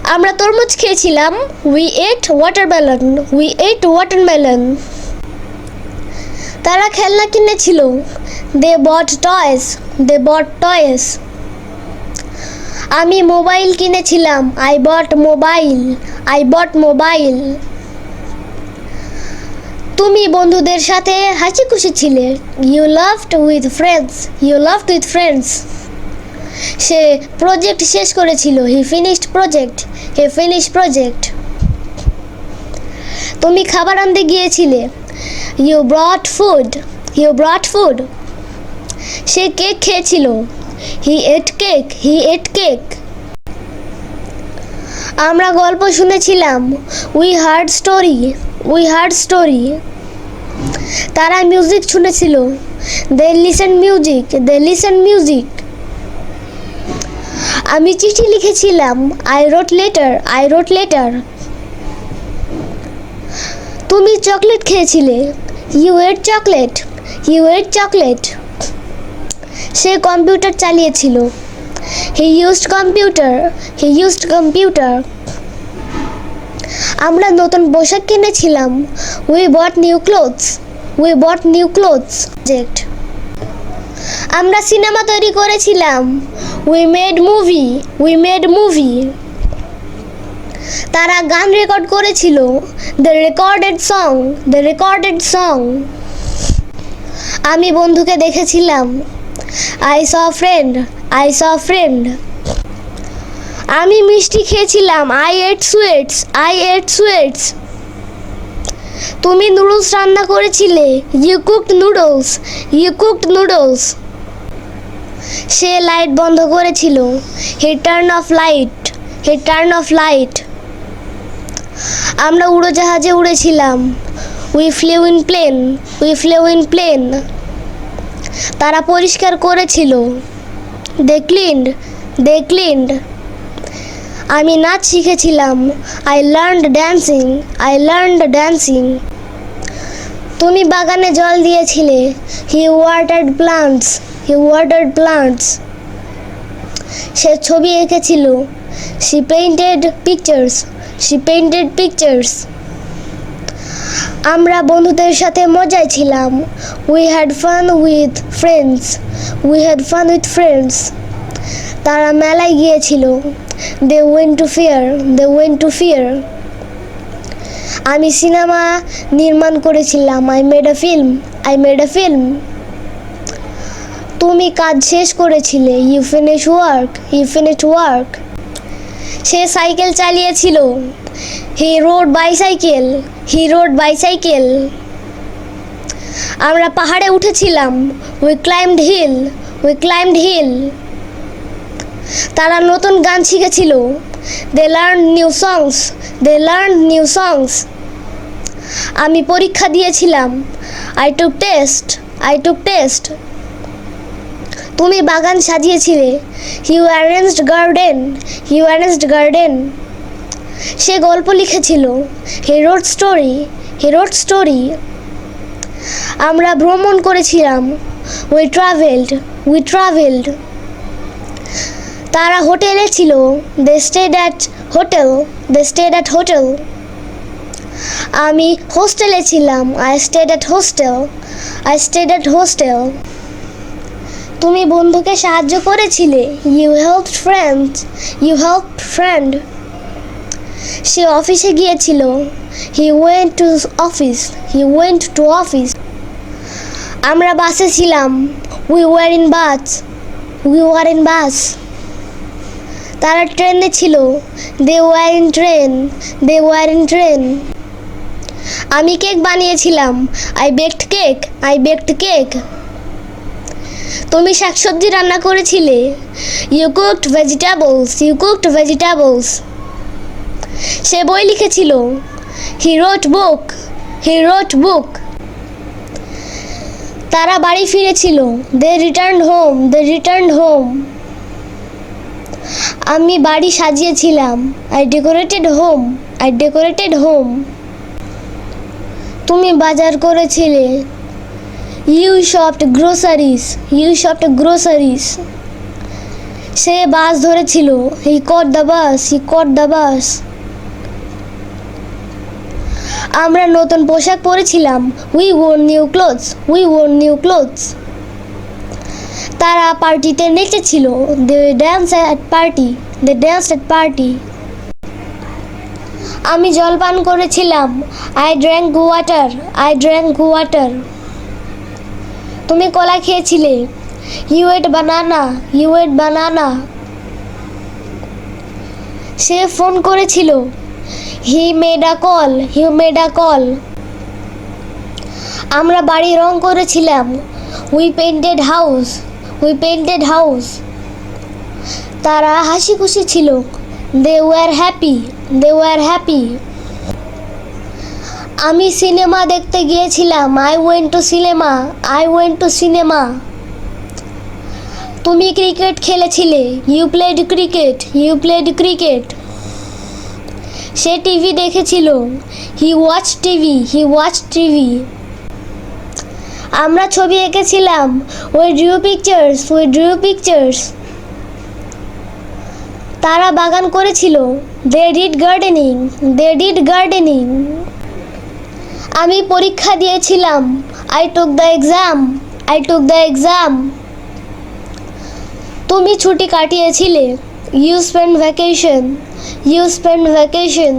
আমরা তরমুজ খেয়েছিলাম। We ate watermelon. We ate watermelon. তারা খেলনা কিনেছিল। They bought toys. They bought toys. আমি মোবাইল কিনেছিলাম। I bought mobile. I bought mobile. তুমি বন্ধুদের সাথে হাসি খুশি ছিলে। You loved with friends. You loved with friends. সে প্রজেক্ট শেষ করেছিল। He finished project. He finished project. তুমি খাবার আনতে গিয়েছিলে। You brought food. You brought food. সে কেক খেয়েছিল। He ate cake. He ate cake. আমরা গল্প শুনেছিলাম। We heard story. We heard story. তারা মিউজিক শুনেছিল। They listen music. They listen music. আমি চিঠি লিখেছিলাম। I wrote letter. I wrote letter. তুমি চকলেট খেয়েছিলে। You ate chocolate. You ate chocolate. সে কম্পিউটার চালিয়েছিল। He used computer. He used computer. আমরা নতুন পোশাক কিনেছিলাম। We bought new clothes. We bought new clothes. Project. আমরা সিনেমা তৈরি করেছিলাম। We made movie. We made movie. তারা গান রেকর্ড করেছিল। They recorded song. They recorded song. আমি বন্ধুকে দেখেছিলাম। I saw friend. I saw friend. আমি মিষ্টি খেয়েছিলাম। I ate sweets. I ate sweets. তুমি নুডলস রান্না করেছিলে। You cooked noodles. You cooked noodles. সে লাইট বন্ধ করেছিল। He turn off light. He turn off light. আমরা উড়োজাহাজে উড়েছিলাম। We flew in plane. We flew in plane. তারা পরিষ্কার করেছিল। They cleaned. They cleaned. আমি নাচ শিখেছিলাম। I learned dancing. I learned dancing. তুমি বাগানে জল দিয়েছিলে। He watered plants. He watered plants. সে ছবি এঁকেছিল। She painted pictures. She painted pictures. আমরা বন্ধুদের সাথে মজায় ছিলাম। We had fun with friends. We had fun with friends. তারা মেলায় গিয়েছিল। They went to fair. They went to fair. আমি সিনেমা নির্মাণ করেছিলাম। I made a film. I made a film. তুমি কাজ শেষ করেছিলে। You finish work. You finish work. সে সাইকেল চালিয়েছিল। He rode bicycle. He rode bicycle. আমরা পাহাড়ে উঠেছিলাম। We climbed hill. We climbed hill. তারা নতুন গান শিখেছিল। They learn new songs. They learn new songs. আমি পরীক্ষা দিয়েছিলাম। I took test. I took test. তুমি বাগান সাজিয়েছিলে। You arranged garden. You arranged garden. সে গল্প লিখেছিল। He wrote story. He wrote story. আমরা ভ্রমণ করেছিলাম। We travelled. We travelled. তারা হোটেলে ছিল। দে stayed at hotel. They stayed at hotel. আমি হোস্টেলে ছিলাম। I stayed at hostel. I stayed at hostel. তুমি বন্ধুকে সাহায্য করেছিলে। You helped friend. You helped friend. সে অফিসে গিয়েছিল। He went to office. He went to office. আমরা বাসে ছিলাম। We were in bus. We were in bus. তারা ট্রেনে ছিল। They were in train. They were in train. আমি কেক বানিয়েছিলাম। I baked cake. I baked cake. তুমি শাকসবজি রান্না করেছিলে। You cooked vegetables. You cooked vegetables. সে বই লিখেছিল। He রোট book. He রোট book. তারা বাড়ি ফিরেছিল। They returned home. They returned home. আমি বাড়ি সাজিয়েছিলাম। I decorated home. I decorated home. তুমি বাজার করেছিলে। You shopped groceries. You shopped groceries. সে বাস ধরেছিল। He caught the bus, he caught the bus. আমরা নতুন পোশাক পরেছিলাম। We wore new clothes, we wore new clothes. তারা পার্টিতে নেচেছিল। They dance at party, they dance at party. আমি জল পান করেছিলাম। I drank water, I drank water. তুমি কলা খেয়েছিলে। You ate banana, you ate banana. সে ফোন করেছিল। He made a call, he made a call. আমরা বাড়ি রং করেছিলাম। We painted house, we painted house. তারা হাসি খুশি ছিল। They were happy, they were happy. আমি সিনেমা দেখতে গিয়েছিলাম। I went to cinema, I went to cinema. তুমি ক্রিকেট খেলেছিলে। You played cricket, you played cricket. সে টিভি দেখেছিল। He watch TV, he watch TV. আমরা ছবি এঁকেছিলাম। We drew pictures, we drew pictures. তারা বাগান করেছিল। They did gardening, they did gardening. আমি পরীক্ষা দিয়েছিলাম। I took the exam, I took the exam. তুমি ছুটি কাটিয়েছিলে। You spend vacation, you spend vacation.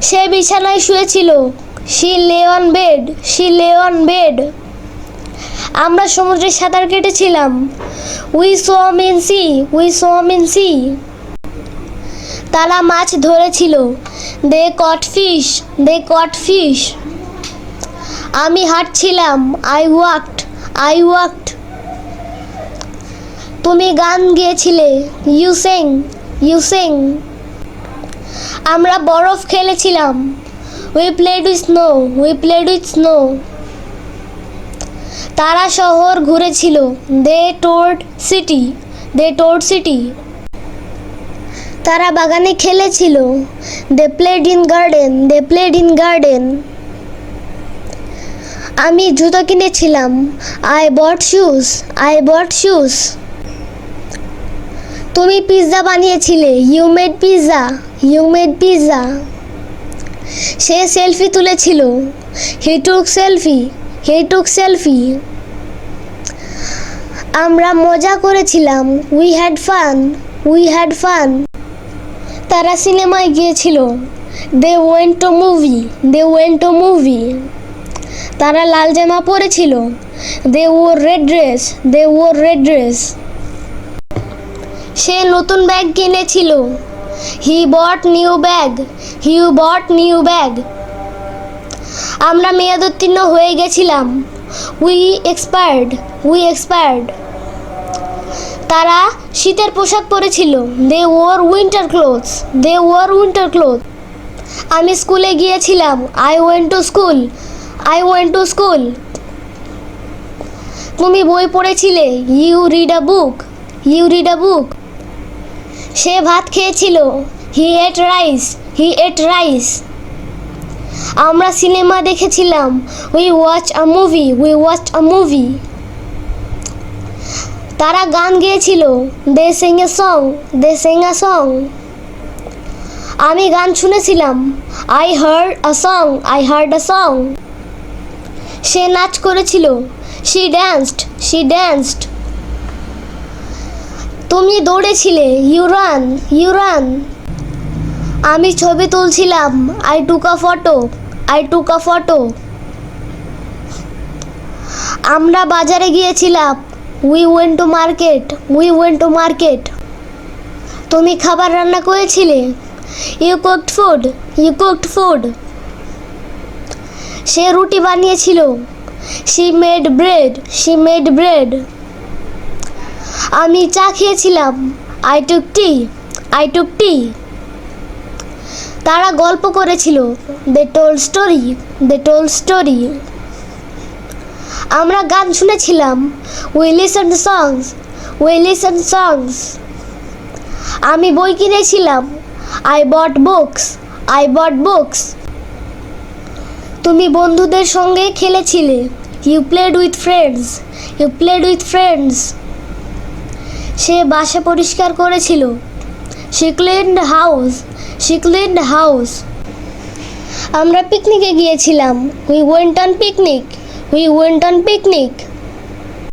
সে বিছানায় শুয়েছিল। She lay on bed, she lay on bed. আমরা সমুদ্রে সাঁতার কেটেছিলাম। We swam in sea, we swam in sea. তারা মাছ ধরেছিল। They caught fish, they caught fish. আমি হাঁটছিলাম। I walked, I walked. তুমি গান গেয়েছিলে। You sang, you sang. আমরা বরফ খেলেছিলাম। We played with snow, we played with snow. তারা শহর ঘুরেছিল। দে টোর্ড সিটি, দে টোর্ড সিটি। তারা বাগানে খেলেছিল। They played in garden, they played in garden. আমি জুতো কিনেছিলাম। I bought shoes, I bought shoes. তুমি পিৎজা বানিয়েছিলে। You made pizza, you made pizza. সে সেলফি তুলেছিল। He took selfie, he took selfie. আমরা মজা করেছিলাম। We had fun, we had fun. তারা সিনেমায় গিয়েছিল। They went to movie, they went to movie. তারা লাল জামা পরেছিল। They wore red dress, they wore red dress. সে নতুন ব্যাগ কিনেছিল। He bought new bag, he bought new bag. আমরা মেয়াদোত্তীর্ণ হয়ে গেছিলাম। We expired, we expired. তারা শীতের পোশাক পরেছিল। They wore winter clothes, they wore winter cloth. আমি স্কুলে গিয়েছিলাম। I went to school, I went to school. তুমি বই পড়েছিলে। You read a book, you read a book. সে ভাত খেয়েছিল। He ate rice, he ate rice. আমরা সিনেমা দেখেছিলাম। We watch a movie, we watch a movie. তারা গান গেয়েছিল। They sing a song, they sing a song. আমি গান শুনেছিলাম। I heard a song, I heard a song. সে নাচ করেছিল। She danced, she danced. তুমি দৌড়েছিলে। You run, you run. আমি ছবি তুলছিলাম। I took a photo, I took a photo. আমরা বাজারে গিয়েছিলাম। We went to market, we went to market. তুমি খাবার রান্না করেছিলে। You cooked food, you cooked food. সে রুটি বানিয়েছিল। She made bread, she made bread. আমি চা খেয়েছিলাম। I took tea, I took tea. তারা গল্প করেছিল। They told story, they told story. আমরা গান শুনেছিলাম। We listen songs, we listen songs. আমি বই কিনেছিলাম। I bought books, I bought books. তুমি বন্ধুদের সঙ্গে খেলেছিলে। You played with friends, you played with friends. সে বাসা পরিষ্কার করেছিল। She cleaned the house. She cleaned the house. আমরা পিকনিকে গিয়েছিলাম। We went on picnic. We went on picnic.